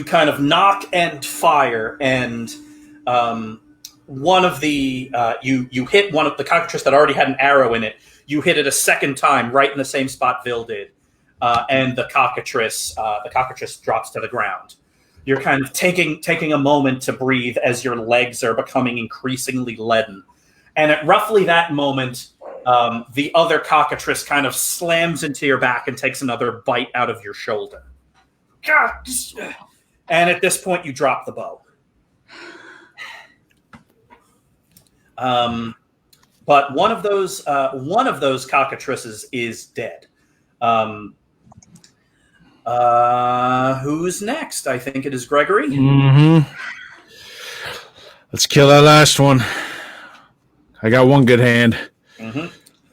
kind of knock and fire, and one of the you hit one of the cockatrice that already had an arrow in it. You hit it a second time, right in the same spot Vil did, and the cockatrice drops to the ground. You're kind of taking a moment to breathe as your legs are becoming increasingly leaden, and at roughly that moment, the other cockatrice kind of slams into your back and takes another bite out of your shoulder. And at this point, you drop the bow. But one of those cockatrices is dead. Who's next? I think it is Gregory. Mm-hmm. Let's kill that last one. I got one good hand. Mm-hmm.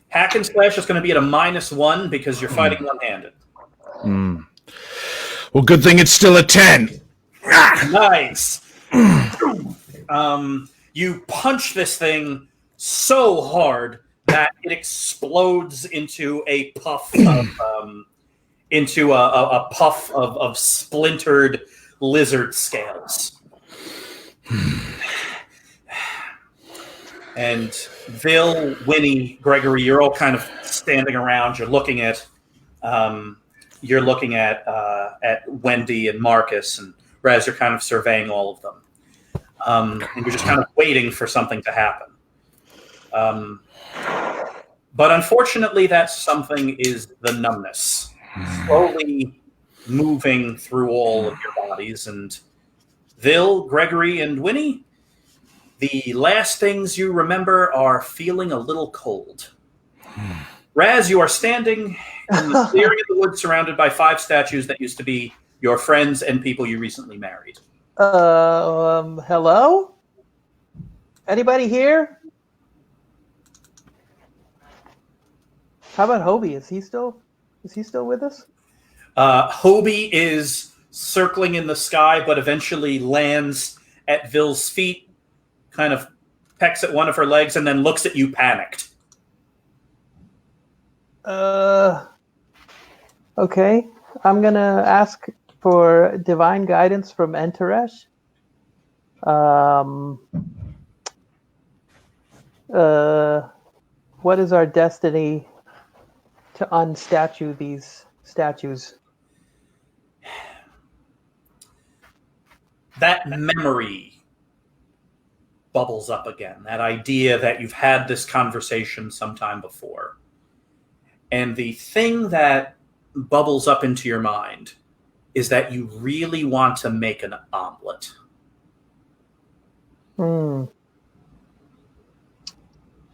Hack and slash is going to be at a -1 because you're fighting one-handed. Well, good thing it's still a 10. Nice. You punch this thing so hard that it explodes into a puff of a puff of splintered lizard scales. And Vil, Winnie, Gregory, you're all kind of standing around. You're looking at Wendy and Marcus, and Raz, you're kind of surveying all of them, and you're just kind of waiting for something to happen. But unfortunately, that something is the numbness, slowly moving through all of your bodies. And Vil, Gregory, and Winnie, the last things you remember are feeling a little cold. Raz, you are standing in the clearing of the woods surrounded by 5 statues that used to be your friends and people you recently married. Hello? Anybody here? How about Hobie? Is he still with us? Hobie is circling in the sky, but eventually lands at Vil's feet, kind of pecks at one of her legs, and then looks at you panicked. Okay. I'm gonna ask for divine guidance from Enteresh. What is our destiny to unstatue these statues? That memory bubbles up again. That idea that you've had this conversation sometime before. And the thing that bubbles up into your mind is that you really want to make an omelet.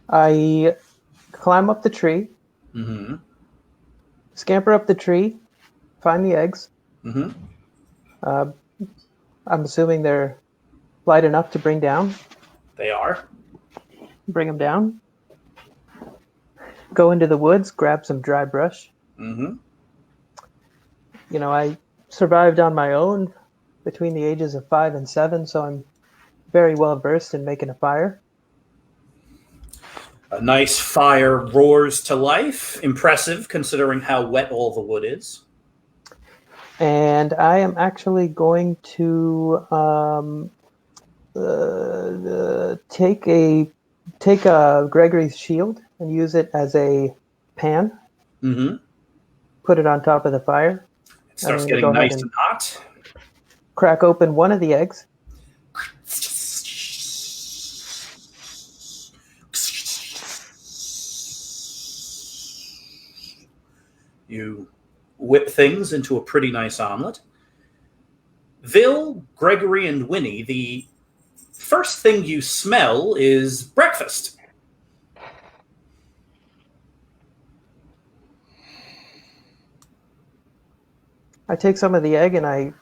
I climb up the tree, scamper up the tree, find the eggs. I'm assuming they're light enough to bring down. They are. Bring them down. Go into the woods, grab some dry brush. You know, I survived on my own between the ages of 5 and 7, so I'm very well versed in making a fire. A nice fire roars to life. Impressive, considering how wet all the wood is. And I am actually going to take Gregory's shield and use it as a pan. Put it on top of the fire. It starts getting nice and hot. Crack open one of the eggs. You whip things into a pretty nice omelet. Vil, Gregory, and Winnie, the first thing you smell is breakfast. I take some of the egg and I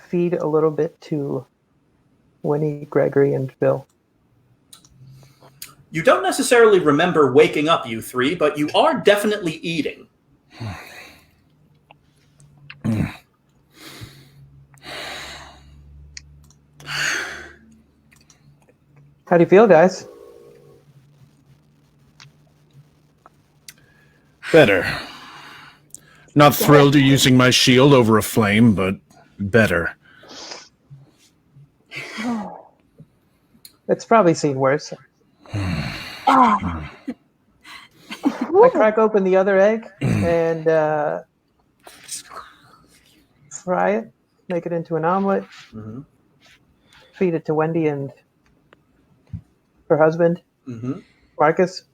feed a little bit to Winnie, Gregory, and Vil. You don't necessarily remember waking up, you three, but you are definitely eating. How do you feel, guys? Better. Not thrilled you're using my shield over a flame, but better. It's probably seen worse. I crack open the other egg and fry it, make it into an omelet, feed it to Wendy and her husband, Marcus.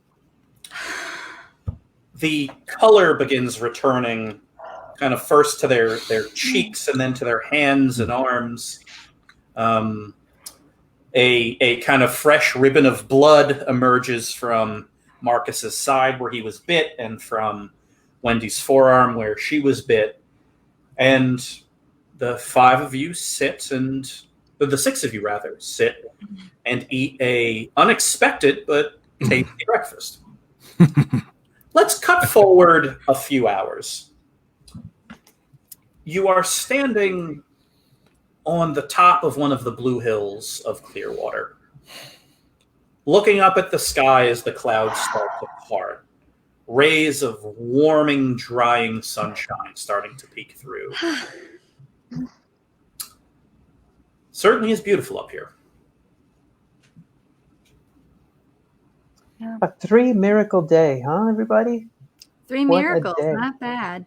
The color begins returning kind of first to their cheeks and then to their hands and arms. A kind of fresh ribbon of blood emerges from Marcus's side where he was bit and from Wendy's forearm where she was bit. And the 5 of you sit and... the 6 of you, rather, sit and eat a unexpected but tasty breakfast. Let's cut forward a few hours. You are standing on the top of one of the blue hills of Clearwater, looking up at the sky as the clouds start to apart. Rays of warming, drying sunshine starting to peek through. Certainly is beautiful up here. A 3 miracle day, huh, everybody? 3 What a miracles, day. not bad.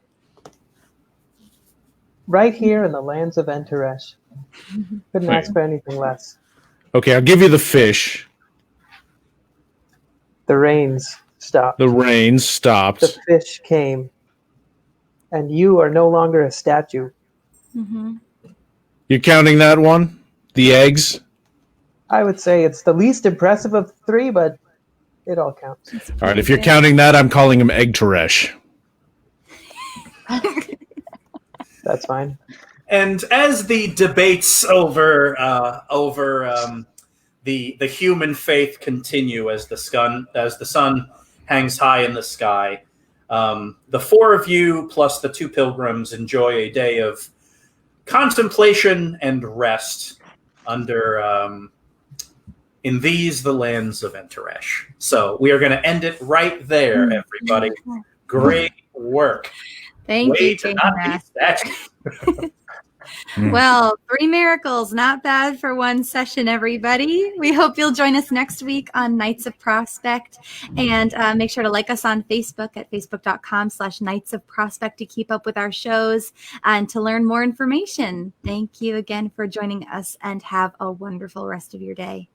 Right here in the lands of Enteresh. Couldn't ask for anything less. Okay, I'll give you the fish. The rains stopped. The rain The stopped. fish came. And you are no longer a statue. Mm-hmm. You counting that one? The eggs? I would say it's the least impressive of the 3, but it all counts. All right, if you're counting that, I'm calling him Egg Teresh. That's fine. And as the debates over the human faith continue as the sun hangs high in the sky, the 4 of you plus the 2 pilgrims enjoy a day of contemplation and rest under in these the lands of Enteresh. So we are going to end it right there, everybody. Great work. Thank Way you, to Game not be Master. statues. Well, 3 miracles, not bad for one session, everybody. We hope you'll join us next week on Knights of Prospect. And make sure to like us on Facebook at facebook.com/Knights of Prospect to keep up with our shows and to learn more information. Thank you again for joining us and have a wonderful rest of your day.